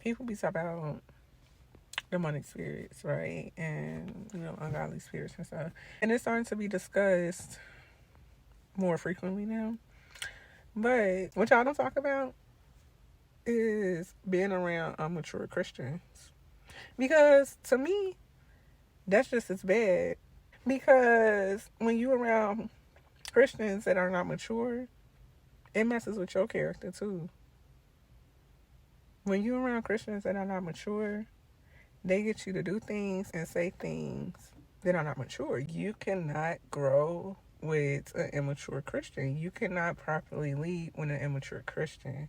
people be talking about demonic spirits, right? And, ungodly spirits and stuff. And it's starting to be discussed more frequently now. But what y'all don't talk about is being around immature Christians. Because to me, that's just as bad. Because when you around Christians that are not mature, it messes with your character too. When you around Christians that are not mature, they get you to do things and say things that are not mature. You cannot grow with an immature Christian. You cannot properly lead with an immature Christian.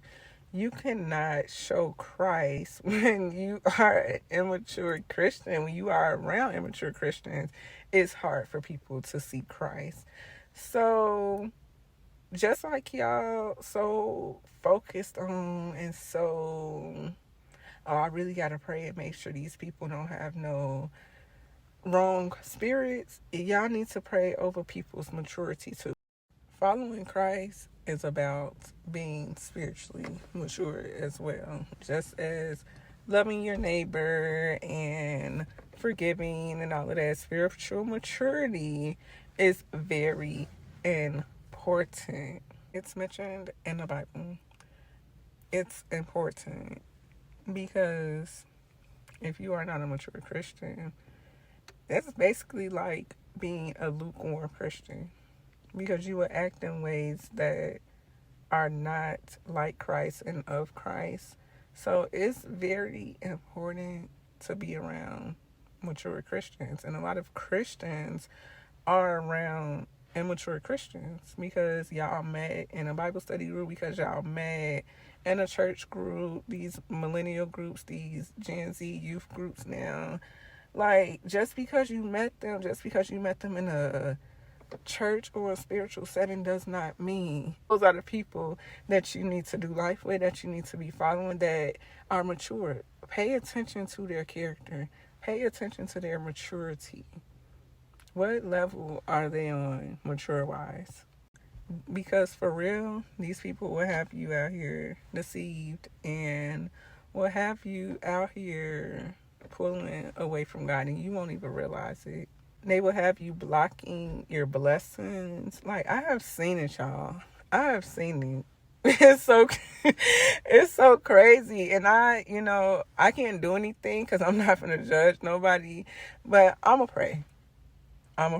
You cannot show Christ when you are an immature Christian. When you are around immature Christians, it's hard for people to see Christ. So, just like y'all so focused on and so, oh, I really got to pray and make sure these people don't have no wrong spirits, y'all need to pray over people's maturity too. Following Christ is about being spiritually mature as well, just as loving your neighbor and forgiving and all of that. Spiritual maturity is very important. It's mentioned in the Bible. It's important because if you are not a mature Christian, that's basically like being a lukewarm Christian, because you will act in ways that are not like Christ and of Christ. So it's very important to be around mature Christians. And a lot of Christians are around immature Christians because y'all met in a Bible study group, because y'all met in a church group, these millennial groups, these Gen Z youth groups now. Like, just because you met them in a church or a spiritual setting does not mean those are the people that you need to do life with, that you need to be following, that are mature. Pay attention to their character. Pay attention to their maturity. What level are they on mature-wise? Because for real, these people will have you out here deceived and will have you out here pulling away from God, and you won't even realize it. They will have you blocking your blessings. Like, I have seen it, y'all. I have seen it. It's so crazy. And I can't do anything because I'm not going to judge nobody. But I'm going to pray. I'm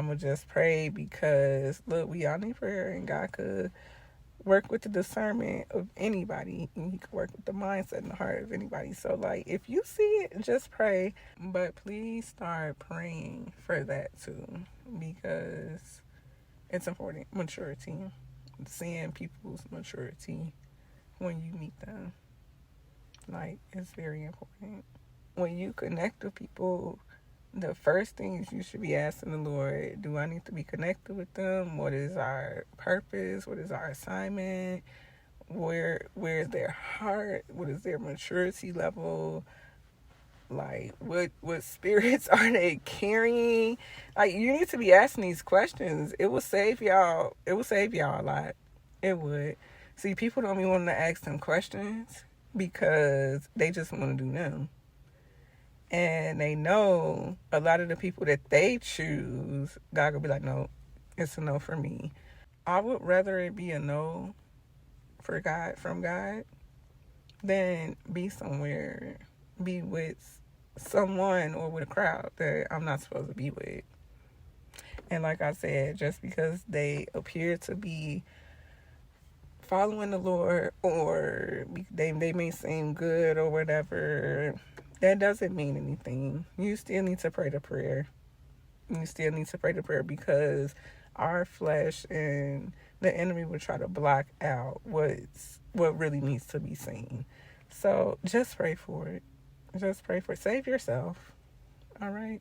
going to just pray because, look, we all need prayer, and God could work with the discernment of anybody, and he could work with the mindset and the heart of anybody. So, like, if you see it, just pray. But please start praying for that too, because it's important. Maturity. Seeing people's maturity when you meet them. Like, it's very important. When you connect with people, the first things you should be asking the Lord, do I need to be connected with them? What is our purpose? What is our assignment? Where is their heart? What is their maturity level? Like, what spirits are they carrying? Like, you need to be asking these questions. It will save y'all a lot. It would. See, people don't be wanting to ask them questions because they just want to do them. And they know a lot of the people that they choose, God will be like, no, it's a no for me. I would rather it be a no from God than be with someone or with a crowd that I'm not supposed to be with. And like I said, just because they appear to be following the Lord, or they may seem good or whatever, that doesn't mean anything. You still need to pray the prayer. Because our flesh and the enemy will try to block out what really needs to be seen. So just pray for it. Save yourself. All right.